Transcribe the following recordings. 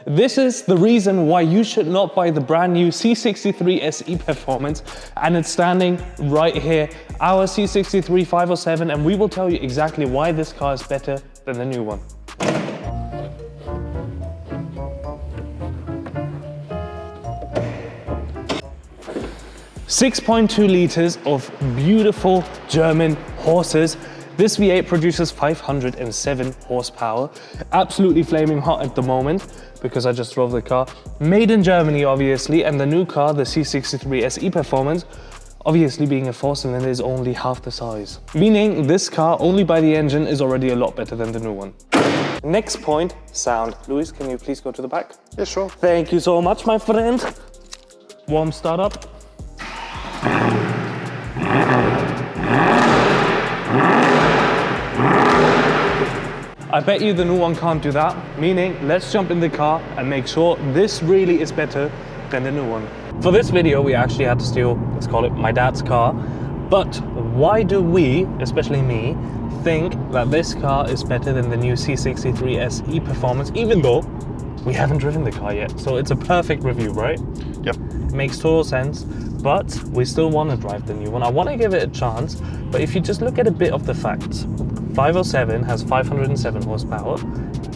This is the reason why you should not buy the brand new C63 SE Performance, and it's standing right here, our C63 507, and we will tell you exactly why this car is better than the new one. .2 liters of beautiful German horses. This V8 produces 507 horsepower. Absolutely flaming hot at the moment because I just drove the car. Made in Germany, obviously, and the new car, the C63 SE Performance, obviously being a 4-cylinder, is only half the size. Meaning this car, only by the engine, is already a lot better than the new one. Next point, sound. Luis, can you please go to the back? Yeah, sure. Thank you so much, my friend. Warm startup. I bet you the new one can't do that, meaning let's jump in the car and make sure this really is better than the new one. For this video we actually had to steal, let's call it my dad's car, but why do we, especially me, think that this car is better than the new C63 SE Performance, even though we haven't driven the car yet? So it's a perfect review, right? Yep. It makes total sense, but we still want to drive the new one. I want to give it a chance, but if you just look at a bit of the facts, 507 has 507 horsepower,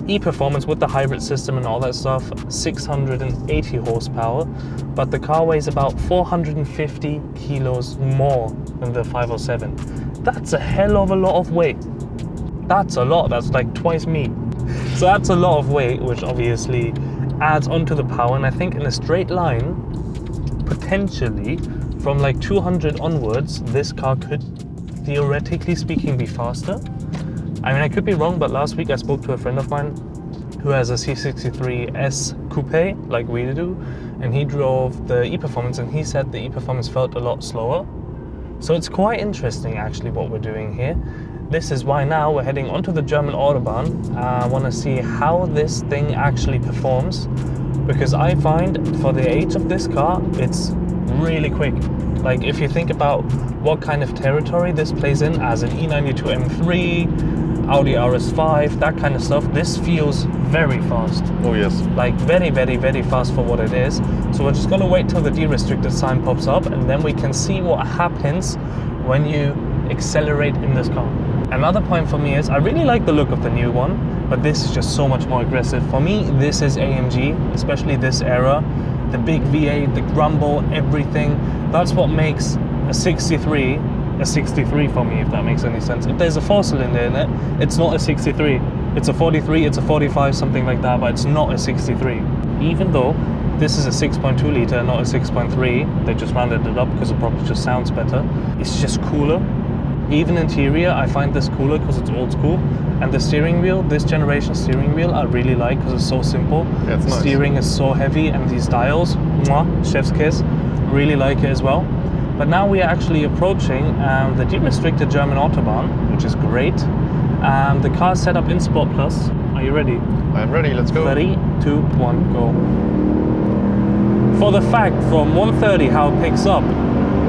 E-Performance with the hybrid system and all that stuff, 680 horsepower, but the car weighs about 450 kilos more than the 507. That's a hell of a lot of weight. That's a lot, that's like twice me. So that's a lot of weight, which obviously adds onto the power, and I think in a straight line, potentially from like 200 onwards, this car could, theoretically speaking, be faster. I mean, I could be wrong, but last week I spoke to a friend of mine who has a C63 S Coupe, like we do, and he drove the E-Performance, and he said the E-Performance felt a lot slower. So it's quite interesting, actually, what we're doing here. This is why now we're heading onto the German Autobahn. I want to see how this thing actually performs, because I find for the age of this car, it's really quick. Like, if you think about what kind of territory this plays in as an E92 M3, Audi RS5, that kind of stuff, this feels very fast. Oh yes. Like very, very, very fast for what it is. So we're just gonna wait till the derestricted sign pops up, and then we can see what happens when you accelerate in this car. Another point for me is I really like the look of the new one, but this is just so much more aggressive. For me, this is AMG, especially this era. The big V8, the grumble, everything. That's what makes a 63 a 63 for me, if that makes any sense. If there's a 4-cylinder in it, it's not a 63. It's a 43, it's a 45, something like that, but it's not a 63. Even though this is a 6.2 liter, not a 6.3, they just rounded it up because it probably just sounds better. It's just cooler. Even interior, I find this cooler because it's old school. And the steering wheel, this generation steering wheel, I really like because it's so simple. Yeah, it's the nice. steering is so heavy, and these dials, mwah, chef's kiss, really like it as well. But now we are actually approaching the derestricted German Autobahn, which is great. The car is set up in Sport Plus. Are you ready? I'm ready, let's go. 3, 2, 1, go. For the fact from 130 how it picks up,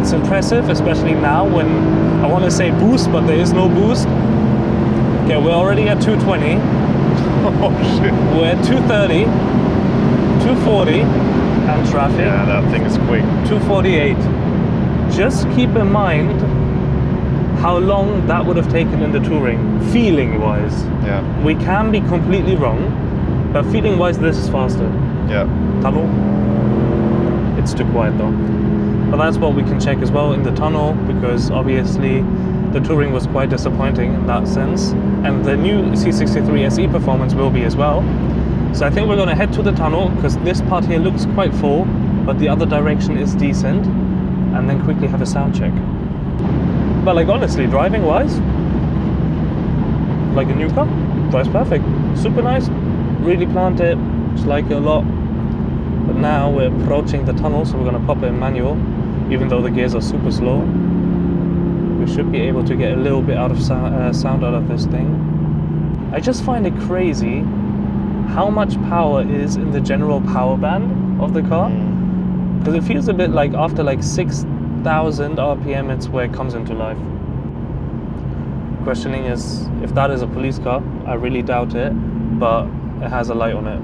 it's impressive, especially now when I want to say boost, but there is no boost. Okay, we're already at 220. Oh shit. We're at 230, 240, and traffic. Yeah, that thing is quick. 248. Just keep in mind how long that would have taken in the touring, feeling-wise. Yeah. We can be completely wrong, but feeling-wise, this is faster. Yeah. Tunnel, it's too quiet though. But that's what we can check as well in the tunnel, because obviously the touring was quite disappointing in that sense. And the new C63 SE Performance will be as well. So I think we're gonna head to the tunnel, because this part here looks quite full, but the other direction is decent. And then quickly have a sound check. But like honestly, driving wise, like a new car, drives perfect. Super nice, really planned it, just like it a lot. But now we're approaching the tunnel, so we're gonna pop it in manual. Even though the gears are super slow, we should be able to get a little bit out of sound out of this thing. I just find it crazy how much power is in the general power band of the car. Because it feels a bit like after like 6,000 RPM, it's where it comes into life. Questioning is if that is a police car. I really doubt it, but it has a light on it.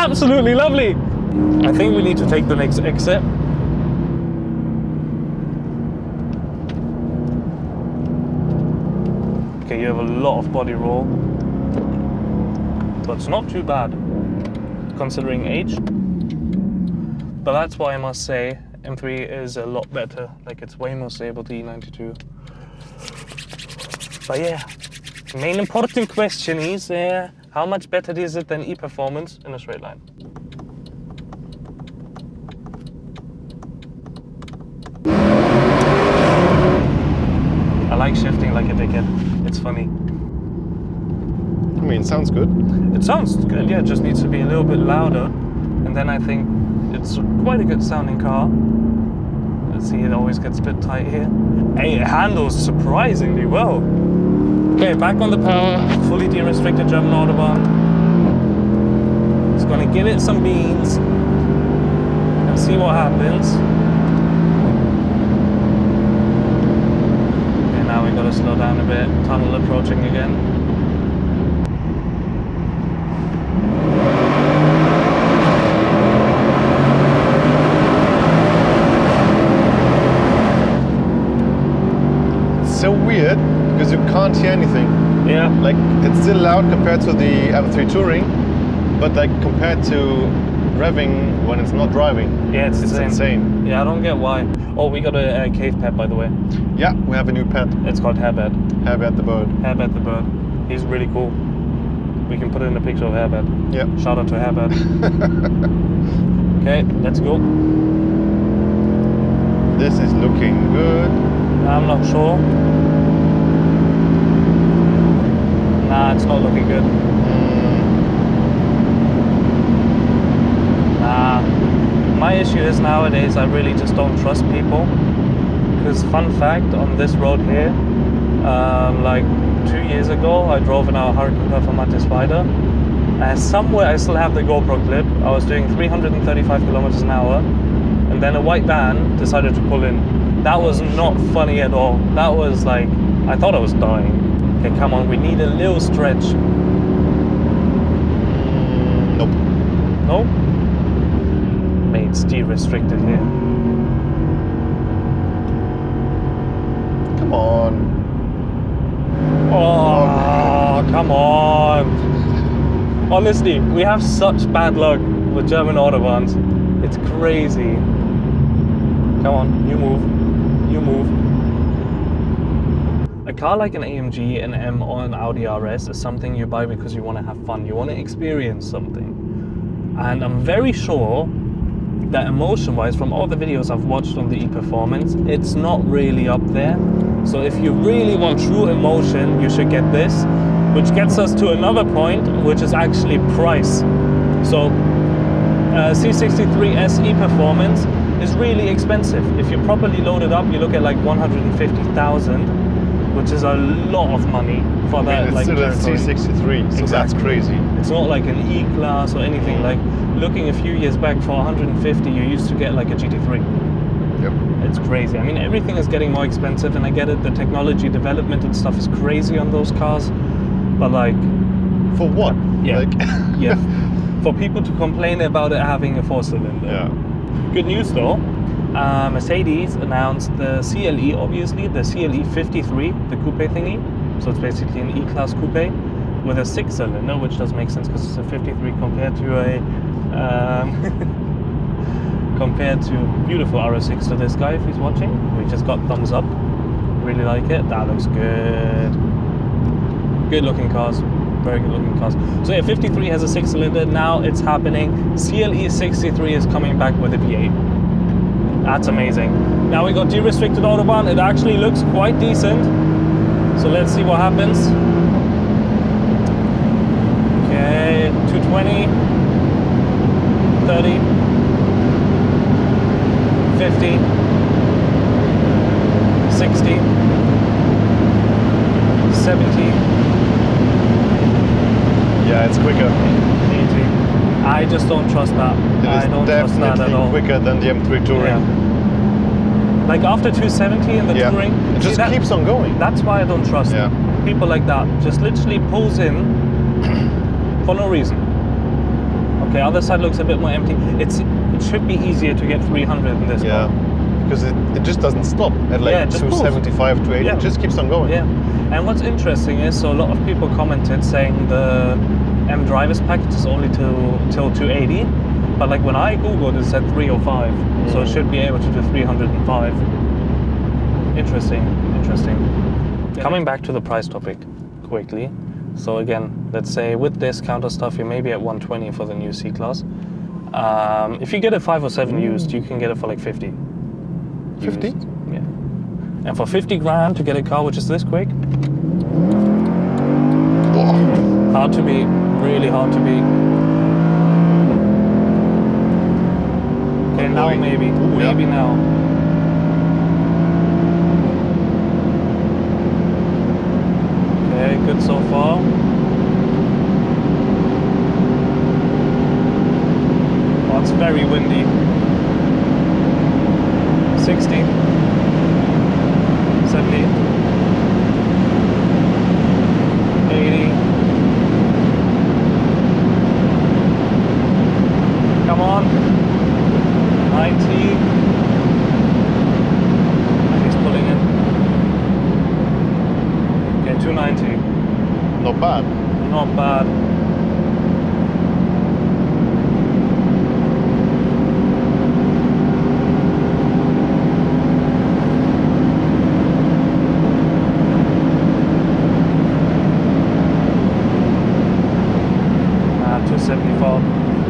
absolutely lovely. I think we need to take the next exit. Okay, you have a lot of body roll, but it's not too bad considering age. But that's why I must say M3 is a lot better. Like, it's way more stable to E92. But yeah, the main important question is how much better is it than E-Performance in a straight line? I like shifting like a dickhead. It's funny. I mean, it sounds good. It sounds good, yeah, it just needs to be a little bit louder. And then I think it's quite a good sounding car. Let's see, it always gets a bit tight here. Hey, it handles surprisingly well. Okay, back on the power, fully de-restricted German Autobahn. Just gonna give it some beans and see what happens. Okay, now we gotta slow down a bit. Tunnel approaching again. So weird because you can't hear anything. Yeah. Like, it's still loud compared to the M3 Touring, but like compared to revving when it's not driving, Yeah, it's insane. Yeah, I don't get why. Oh, we got a cave pet, by the way. Yeah, we have a new pet. It's called Hairbed. Hairbed the bird. Hairbed the bird. He's really cool. We can put in a picture of Hairbed. Yeah. Shout out to Hairbed. Okay, let's go. This is looking good. I'm not sure. Nah, it's not looking good. Nah. My issue is nowadays I really just don't trust people. Because fun fact, on this road here, like 2 years ago, I drove in our Hurricane Performance Spider. And somewhere I still have the GoPro clip. I was doing 335 kilometers an hour. And then a white van decided to pull in. That was not funny at all. That was like, I thought I was dying. Okay, come on, we need a little stretch. Nope. No? Mate, it's de-restricted here. Come on. Oh, come on. Honestly, we have such bad luck with German Autobahns. It's crazy. Come on, you move. You move. A car like an AMG, an M or an Audi RS is something you buy because you want to have fun. You want to experience something. And I'm very sure that emotion-wise, from all the videos I've watched on the E-Performance, it's not really up there. So if you really want true emotion, you should get this, which gets us to another point, which is actually price. So C63 SE Performance is really expensive. If you properly load it up, you look at like 150,000, which is a lot of money for that. It's like still a C63, so that's crazy. It's not like an E-Class or anything. Like, looking a few years back, for 150, you used to get like a GT3. Yep. It's crazy. I mean, everything is getting more expensive, and I get it. The technology development and stuff is crazy on those cars, but like, For what? yeah, Like, yeah. For people to complain about it having a 4-cylinder. yeah. Good news though, Mercedes announced the CLE, obviously, the CLE 53, the coupe thingy. So it's basically an E-Class coupe with a 6-cylinder, which does make sense because it's a 53 compared to a compared to beautiful RS6 to this guy if he's watching. We just got thumbs up. Really like it. That looks good. Good looking cars. Very good looking cars. So yeah, 53 has a 6-cylinder. Now it's happening. CLE 63 is coming back with a V8. That's amazing. Now we got de-restricted Autobahn. It actually looks quite decent. So let's see what happens. Okay, 220, 30, 50, 60, 70. Yeah, it's quicker. I just don't trust that. I don't trust that at all. Quicker than the M3 Touring. Yeah. Like after 270 in the Touring, it just keeps on going. That's why I don't trust people like that. Just literally pulls in for no reason. Okay, other side looks a bit more empty. It should be easier to get 300 in this car. Because it just doesn't stop at like 275, 280. Yeah. It just keeps on going. Yeah, and what's interesting is, so a lot of people commented saying the M drivers package is only till 280, but like when I googled it said 305, so it should be able to do 305. Interesting. Coming back to the price topic quickly. So again, let's say with discounter stuff, you're maybe at 120 for the new C-Class. If you get a 507 used, you can get it for like 50. 50? Yeah. And for 50 grand to get a car which is this quick, hard to beat, really hard to beat. Okay, now maybe now. Okay, good so far. Oh, it's very windy. 60, 70, 80. Come on. 90. And he's pulling in. Okay, 290. Not bad. Not bad.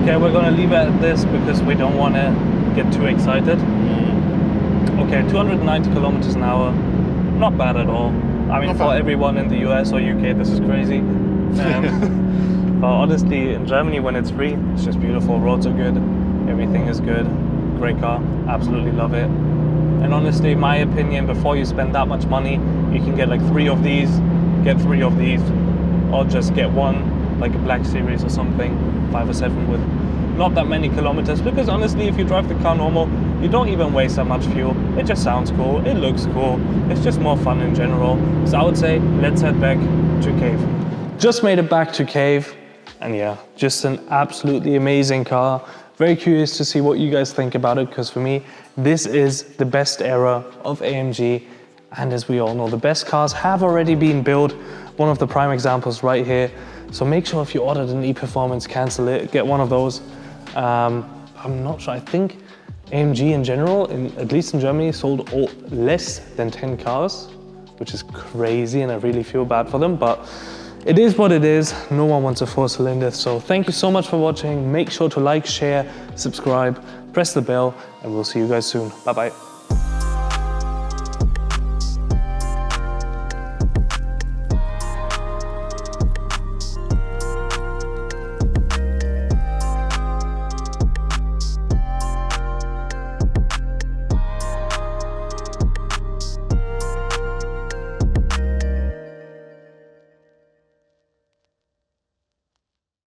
Okay, we're gonna leave it at this because we don't want to get too excited. Okay, 290 kilometers an hour, not bad at all. I mean, for everyone in the US or UK, this is crazy. But honestly, in Germany, when it's free, it's just beautiful. Roads are good, everything is good. Great car, absolutely love it. And honestly, my opinion, before you spend that much money, you can get like 3 of these, or just get one, like a black series or something, 507 with not that many kilometers, because honestly, if you drive the car normal, you don't even waste that much fuel. It just sounds cool, it looks cool, it's just more fun in general. So I would say, let's head back to Cave. Just made it back to Cave, and yeah, just an absolutely amazing car. Very curious to see what you guys think about it, because for me, this is the best era of AMG. And as we all know, the best cars have already been built. One of the prime examples right here. So make sure if you ordered an E-Performance, cancel it, get one of those. I'm not sure, I think AMG in general, at least in Germany, sold less than 10 cars, which is crazy, and I really feel bad for them, but it is what it is. No one wants a 4-cylinder. So thank you so much for watching. Make sure to like, share, subscribe, press the bell, and we'll see you guys soon. Bye-bye.